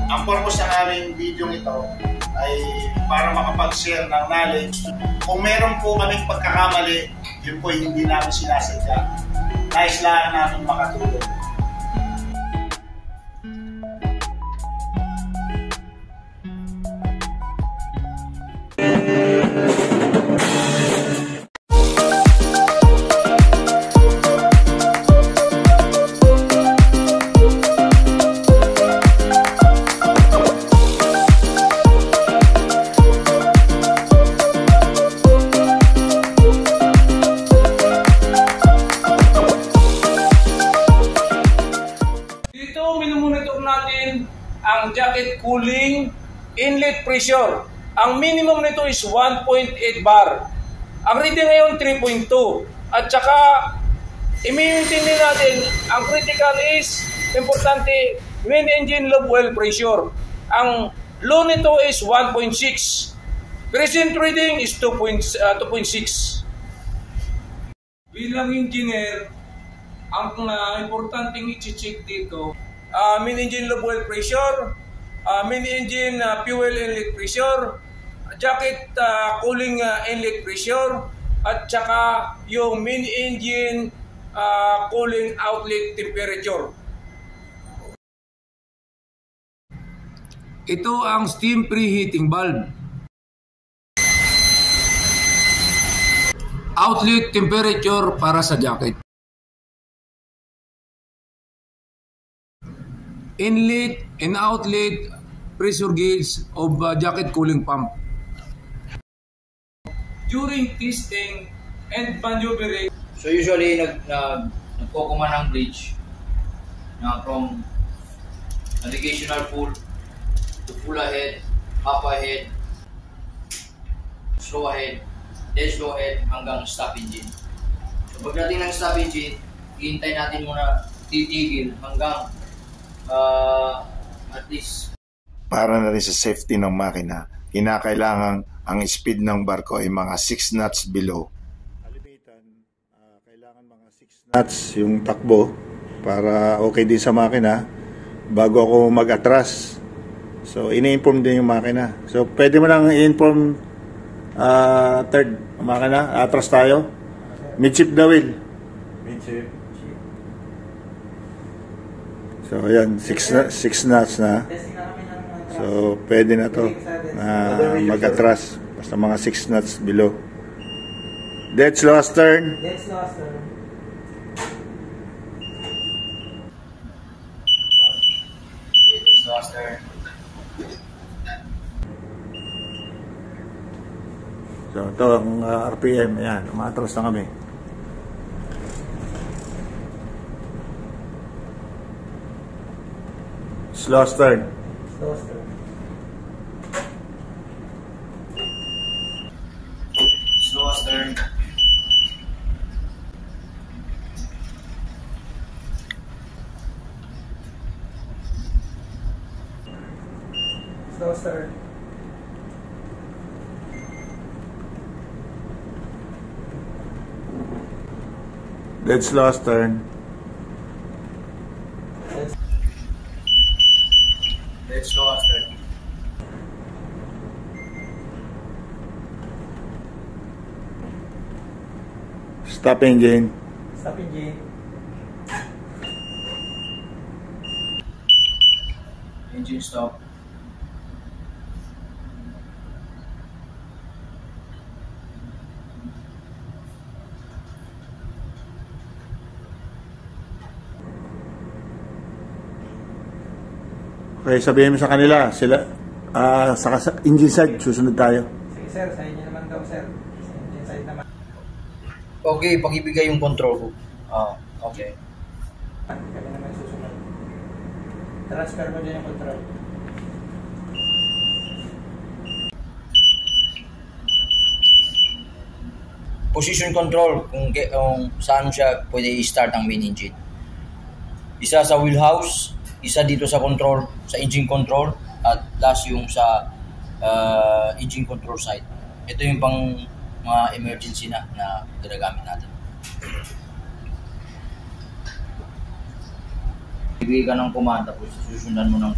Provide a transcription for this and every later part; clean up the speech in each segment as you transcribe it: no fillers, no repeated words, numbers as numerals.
Ang purpose ng aming video ito ay para makapag-share ng knowledge. Kung meron po kaming pagkakamali, yun po hindi namin sinasadya. Nais lang namin makatulong. Ang jacket cooling inlet pressure. Ang minimum nito is 1.8 bar. Ang reading ngayon 3.2. At saka i-maintain din natin, ang critical is importante main engine low oil pressure. Ang low nito is 1.6. Present reading is 2.6. Bilang engineer, ang importanteng i-check dito, main engine low oil pressure, main engine fuel inlet pressure, jacket cooling inlet pressure, at saka yung main engine cooling outlet temperature. Ito ang steam preheating valve. Outlet temperature para sa jacket. Inlet and outlet pressure gauge of jacket cooling pump. During testing and maneuvering, so usually nagko-command ng bridge from navigational full to full ahead, half ahead, slow ahead, then slow ahead hanggang stop engine. So pagdating ng stop engine, hihintay natin muna titigil hanggang at least. Para na rin sa safety ng makina, kinakailangan ang speed ng barko ay mga 6 knots below. Kalimitan, kailangan mga 6 knots yung takbo para okay din sa makina bago ako mag-atras. So, ini-inform din yung makina. So, pwede mo lang i-inform third makina, atras tayo. Midship the wheel. Midship. So, ayan, 6 knots na. So, pwede na to na mag-atras. Basta mga 6 knots below. Dead slow astern. Dead slow astern. Dead slow astern. So, ito ang RPM. Ayan, umatras na kami. Slow astern. Slow astern. Slow astern. Slow astern. Dead slow astern. Dead slow astern. Stop engine. Stop engine. Engine stop. Okay, sabihin mo sa kanila, sila, sa engine side, susunod tayo. Sige sir, sa inyo naman daw sir. Sa engine side naman. Okay, pakibigay yung control. Okay. Kami naman susunod. Transfer mo dyan yung control. Position control, kung saan siya pwede i-start ang main engine. Isa sa wheelhouse, isa dito sa control, sa engine control, at last yung sa engine control side. Ito yung pang mga emergency na ginagamit natin. Bibigay ka ng command, tapos susundan mo ng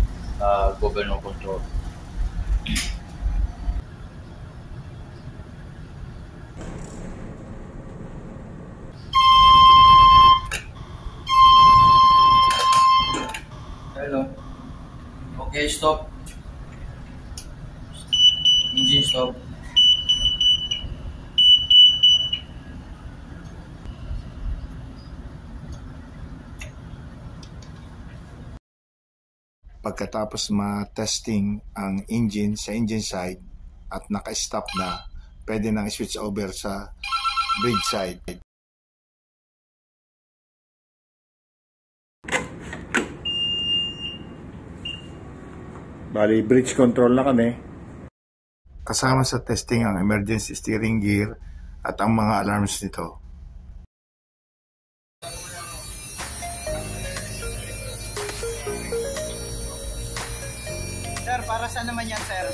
governor control. Hello. Okay, stop. Engine stop. Pagkatapos ma-testing ang engine sa engine side at naka-stop na, pwede nang switch over sa bridge side. Bali, bridge control na kami. Kasama sa testing ang emergency steering gear at ang mga alarms nito. Sir, para saan naman yan, sir?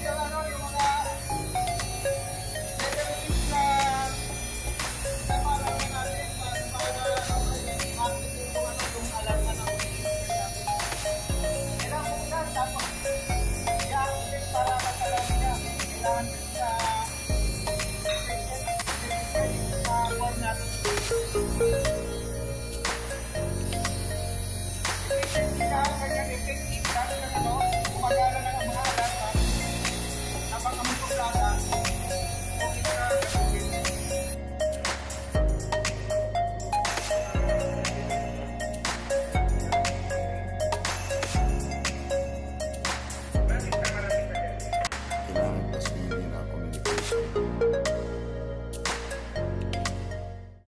Yung mga